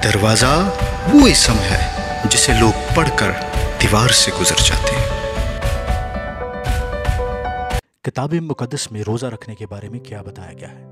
दरवाज़ा वो इसम है जिसे लोग पढ़कर दीवार से गुजर जाते हैं। किताब मुक़द्दस में रोज़ा रखने के बारे में क्या बताया गया है?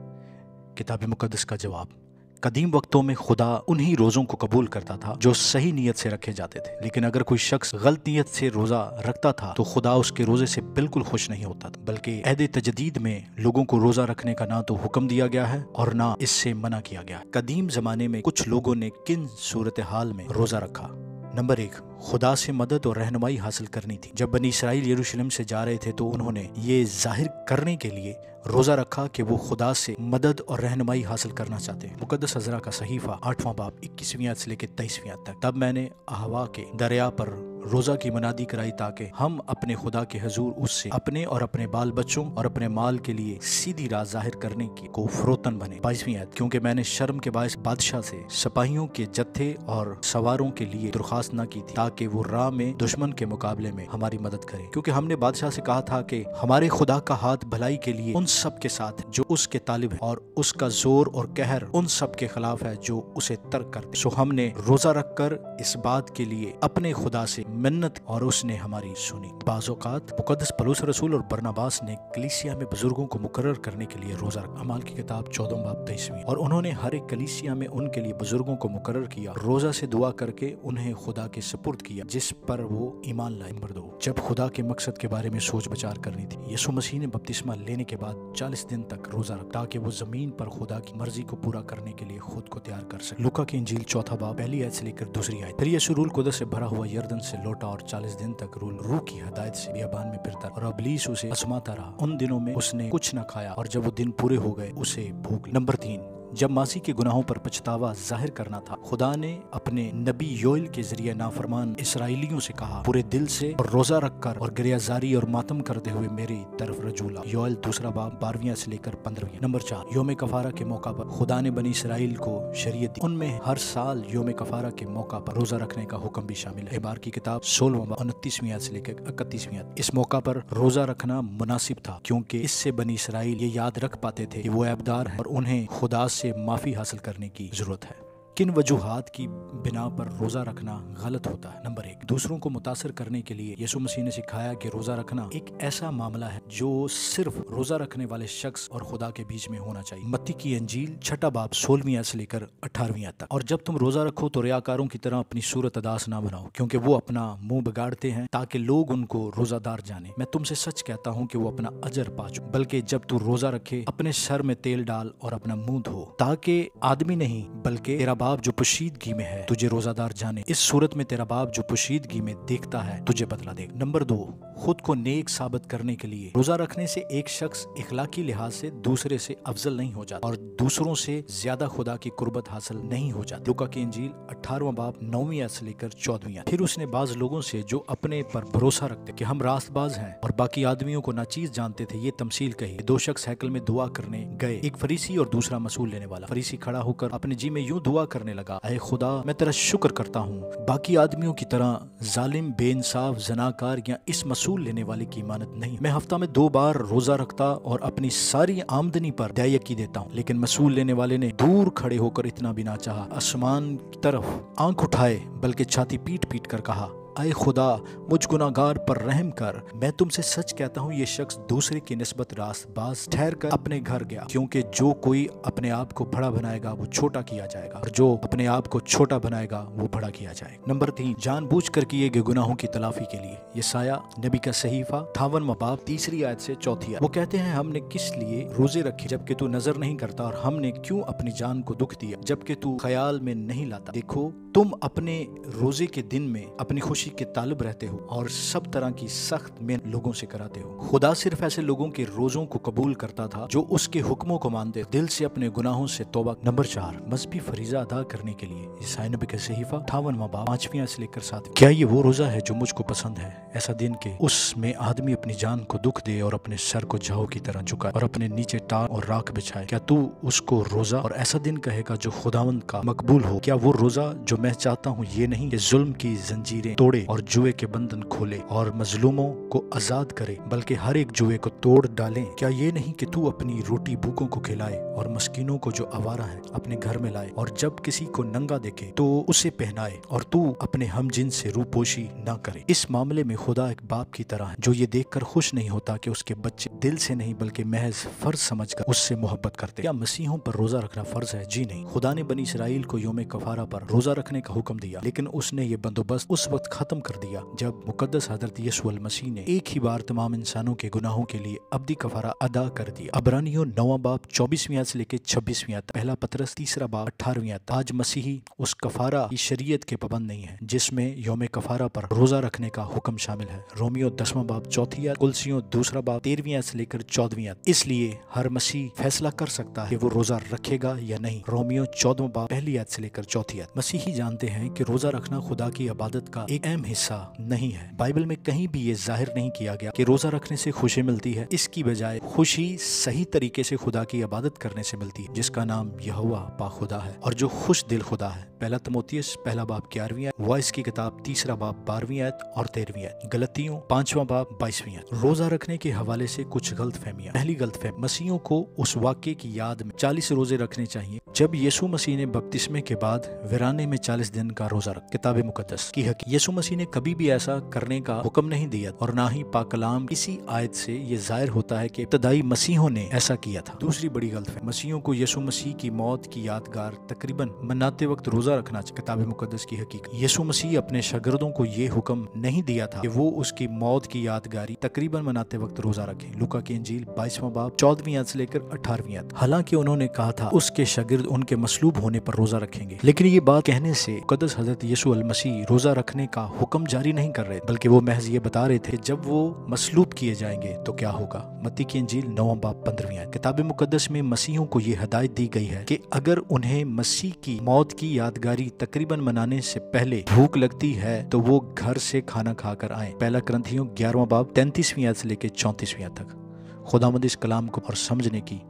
किताब मुक़द्दस का जवाब: कदीम वक्तों में खुदा उन्हीं रोज़ों को कबूल करता था जो सही नीयत से रखे जाते थे, लेकिन अगर कोई शख्स गलत नीयत से रोज़ा रखता था तो खुदा उसके रोज़े से बिल्कुल खुश नहीं होता था। बल्कि अहद तजदीद में लोगों को रोज़ा रखने का ना तो हुक्म दिया गया है और ना इससे मना किया गया। कदीम ज़माने में कुछ लोगों ने किन सूरत हाल में रोज़ा रखा? नंबर 1, खुदा से मदद और रहनुमाई हासिल करनी थी। जब बनी इसराइल यरूशलेम से जा रहे थे तो उन्होंने ये जाहिर करने के लिए रोज़ा रखा कि वो खुदा से मदद और रहनुमाई हासिल करना चाहते हैं। मुक़द्दस हज़रा का सहीफ़ा 8वां बाब 21वीं आयत से लेकर 23वीं आयत तक। तब मैंने अहवा के दरिया पर रोज़ा की मुनादी कराई ताकि हम अपने खुदा के हजूर उससे अपने और अपने बाल बच्चों और अपने माल के लिए सीधी राह जाहिर करने की को फरोतन बने। 22वीं आयत, क्योंकि मैंने शर्म के बायस बादशाह से सिपाहियों के जत्थे और सवारों के लिए दरख्वास्त न की थी ताकि वो राह में दुश्मन के मुकाबले में हमारी मदद करे, क्योंकि हमने बादशाह से कहा था कि हमारे खुदा का हाथ भलाई के लिए उन सब के साथ जो उसके तालिब है और उसका जोर और कहर उन सब के खिलाफ है जो उसे तर्क करते। सो हमने रोज़ा रखकर इस बात के लिए अपने खुदा से मिन्नत और उसने हमारी सुनी। बाज़ औक़ात मुक़द्दस पौलुस रसूल और बरनबास ने कलीसिया में बुजुर्गों को मुकर्रर करने के लिए रोज़ा रखा। अमाल की किताब 14 बाब 23वीं। और उन्होंने हर एक कलीसिया में उनके लिए बुजुर्गों को मुकर्रर किया, रोज़ा से दुआ करके उन्हें खुदा के सुपुर्द किया जिस पर वो ईमान लाए। नंबर 2, जब खुदा के मकसद के बारे में सोच विचार करनी थी, यीशु मसीह ने बपतिस्मा लेने के बाद 40 दिन तक रोज़ा रखा ताकि वो जमीन पर खुदा की मर्जी को पूरा करने के लिए खुद को तैयार कर सके। लूका की इंजील 4 बाब 1 आयत से लेकर 2 आयत। फिर यीशु रूह कुदस से भरा हुआ यरदन से लौटा और 40 दिन तक रूह की हदायत से बियाबान में फिरता और इब्लीस उसे आजमाता रहा। उन दिनों में उसने कुछ न खाया और जब वो दिन पूरे हो गए उसे भूख। नंबर 3, जब मासी के गुनाहों पर पछतावा जाहिर करना था, खुदा ने अपने नबी योएल के जरिए नाफरमान इसराइलियों से कहा, पूरे दिल से और रोजा रखकर और गिरियाजारी और मातम करते हुए मेरी तरफ रजू लाओ। योएल 2 बाब 12 से लेकर 15। नंबर 4, योम कफारा के मौका पर खुदा ने बनी इसराइल को शरीयत दी, उनमें हर साल योम कफारा के मौका पर रोजा रखने का हुक्म भी शामिल है। इबार की किताब 16 बाब 29वीं आयत से लेकर 31वीं आयत। इस मौका पर रोजा रखना मुनासिब था क्योंकि इससे बनी इसराइल ये याद रख पाते थे कि वो ऐबदार है और उन्हें खुदा से माफी हासिल करने की जरूरत है। किन वजूहात की बिना पर रोजा रखना गलत होता है? नंबर 1, दूसरों को मुतासर करने के लिए यीशु मसीह ने सिखाया कि रोजा रखना एक ऐसा मामला है जो सिर्फ रोजा रखने वाले शख्स और खुदा के बीच में होना चाहिए। मत्ती की इंजील 6 बाब 16वीं आयत से लेकर 18वीं आयत तक। और जब तुम रोजा रखो तो रियाकारों की तरह अपनी सूरत अदास ना बनाओ, क्योंकि वो अपना मुंह बिगाड़ते हैं ताकि लोग उनको रोजादार जाने। मैं तुमसे सच कहता हूँ कि वो अपना अजर पा चुके। बल्कि जब तू रोजा रखे अपने सर में तेल डाल और अपना मुंह धो, ताकि आदमी नहीं बल्कि तेरा बाप जो पोशीदगी में है तुझे रोजादार जाने। इस सूरत में तेरा बाप जो पोशीदगी में देखता है तुझे बदला दे। नंबर 2, खुद को नेक साबित करने के लिए रोजा रखने से एक शख्स इखलाकी लिहाज से दूसरे से अफजल नहीं हो जाता और दूसरों से ज्यादा खुदा की कुर्बत हासिल नहीं हो जाती। लूका की इंजील 18वां बाब 9वीं आयत से लेकर 14वीं आयत। फिर उसने बाज लोगों से जो अपने पर भरोसा रखते कि हम रास्तबाज हैं और बाकी आदमियों को नाचीज जानते थे, ये तमसील कही। 2 शख्स हैकल में दुआ करने गए, एक फरीसी और दूसरा मसूल लेने वाला। फरीसी खड़ा होकर अपने जी में यूं दुआ करने लगा, ऐ खुदा, मैं तेरा शुक्र करता हूँ बाकी आदमियों की तरह जालिम, बेइंसाफ, जनाकार या इस मसूल लेने वाले की इमानत नहीं। मैं हफ्ता में 2 बार रोजा रखता और अपनी सारी आमदनी पर दयायकी देता हूँ। लेकिन मसूल लेने वाले ने दूर खड़े होकर इतना भी ना चाहा, आसमान की तरफ आंख उठाए बल्कि छाती पीट पीट कर कहा, ऐ खुदा, मुझ गुनाहगार पर रहम कर। मैं तुमसे सच कहता हूँ ये शख्स दूसरे की निस्बत रास्तबाज ठहर कर अपने घर गया, क्योंकि जो कोई अपने आप को बड़ा बनाएगा वो छोटा किया जाएगा और जो अपने आप को छोटा बनाएगा वो बड़ा किया जाएगा। नंबर 3, जानबूझकर किए गए गुनाहों की तलाफी के लिए यसाया नबी का सहीफा 58वां बाब 3 आयत से 4 आयत। वो कहते हैं, हमने किस लिए रोजे रखे जबकि तू नजर नहीं करता, और हमने क्यों अपनी जान को दुख दिया जबकि तू ख्याल में नहीं लाता। देखो, तुम अपने रोजे के दिन में अपनी खुशी के तालिब रहते हो और सब तरह की सख्त में लोगों से कराते हो। खुदा सिर्फ ऐसे लोगों के रोजों को कबूल करता था जो उसके हुक्मों को मानते, दिल से अपने गुनाहों से तौबा। नंबर 4, मजहबी फरीजा अदा करने के लिए ईसाई नबी का सहीफा 58वां बाब 5वीं से लेकर 7। क्या ये वो रोजा है जो मुझको पसंद है? ऐसा दिन के उसमें आदमी अपनी जान को दुख दे और अपने सर को झाओ की तरह झुकाए और अपने नीचे टाट और राख बिछाए। क्या तू उसको रोजा और ऐसा दिन कहेगा जो खुदावंद का मकबूल हो? क्या वो रोजा जो मैं चाहता हूँ ये नहीं कि जुल्म की जंजीरें तोड़े तोड़े और जुए के बंधन खोले और मजलूमों को आजाद करे, बल्कि हर एक जुए को तोड़ डालें। क्या ये नहीं कि तू अपनी रोटी भूखों को खिलाए और मस्कीनों को जो आवारा है अपने घर में लाए, और जब किसी को नंगा देखे तो उसे पहनाए, और तू अपने हमजिन से रूपोशी न करे। इस मामले में खुदा एक बाप की तरह है जो ये देखकर खुश नहीं होता कि उसके बच्चे दिल से नहीं बल्कि महज फर्ज समझकर उससे मोहब्बत करते। क्या मसीहों पर रोजा रखना फर्ज है? जी नहीं। खुदा ने बनी इसराइल को यौम कफारा पर रोजा रखने का हुक्म दिया, लेकिन उसने ये बंदोबस्त उस वक्त खत्म कर दिया जब मुकद्दस हजरत यीशु अल मसीह ने एक ही बार तमाम इंसानों के गुनाहों के लिए अब्दी कफारा अदा कर दिया। अबरानियों 9वां बाब 24वीं आयत से लेकर 26वीं आयत, पहला पतरस 3 बाब 18वीं आयत। आज मसीही उस कफारा की शरीयत के पाबंद नहीं है जिसमें यौम कफारा पर रोजा रखने का हुक्म शामिल है। रोमियो 10वां बाब 4 आयत, कुलसियों 2 बाब 13वीं आयत से लेकर 14वीं आयत। इसलिए हर मसीह फैसला कर सकता है कि वो रोजा रखेगा या नहीं। रोमियो 14वां बाब 1 आयत से लेकर 4 आयत। मसीही जानते हैं कि रोजा रखना खुदा की इबादत का एक अहम हिस्सा नहीं है। बाइबल में कहीं भी ये जाहिर नहीं किया गया कि रोजा रखने से खुशी मिलती है। इसकी बजाय खुशी सही तरीके से खुदा की इबादत करने से मिलती है, जिसका नाम यहोवा पा खुदा है और जो खुश दिल खुदा है। पहला तिमोथियस 1 बाब 11वीं आयत, वॉइस की किताब 3 बाब 12वीं आयत और 13वीं आयत, गलतियों 5वां बाब 22वीं आयत। रोजा रखने के हवाले से कुछ गलतफहमियां। पहली गलतफहमी, मसीहियों को उस वाक्य की याद में 40 रोजे रखने चाहिए जब यीशु मसीह ने बपतिस्मे के बाद वीराने में 40 दिन का रोजा रखा। किताब मुकद्दस की हकीकत, यीशु मसीह ने कभी भी ऐसा करने का हुक्म नहीं दिया और ना ही पाक कलाम। इसी आयत से ये जाहिर होता है कि इब्तदाई मसीहों ने ऐसा किया था। दूसरी बड़ी गलतफहमी, मसीहियों को यीशु मसीह की मौत की यादगार तकरीबन मनाते वक्त रोजा रखना चाहिए। किताब मुकद्दस की हकीकत, यीशु मसीह अपने शागिर्दों को ये हुक्म नहीं दिया था कि वो उसकी मौत की यादगारी तकरीबन मनाते वक्त रोजा रखें। लूका की इंजील 22वां बाब 14वीं आयत से लेकर 18वीं आयत। हालांकि उन्होंने कहा था उसके शागिर्द उनके मसलूब होने पर रोजा रखेंगे, लेकिन ये बात कहने से मुकद्दस हजरत यीशु अल मसीह रोजा रखने का हुक्म जारी नहीं कर रहे, बल्कि वो महज ये बता रहे थे जब वो मसलूब किए जाएंगे तो क्या होगा। मत्ती की इंजील 9वां बाब 15वीं आयत। किताब मुकद्दस में मसीहों को ये हदायत दी गई है कि अगर उन्हें मसीह की मौत की यादगारी तकरीबन मनाने से पहले भूख लगती है तो वो घर से खाना खाकर आए। पहला करंथियों 11वां बाब 33वीं आयत से लेकर 34वीं आयत तक। खुदावंद इस कलाम को और समझने की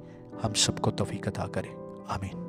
हम सबको तौफीक अता करे। आमीन।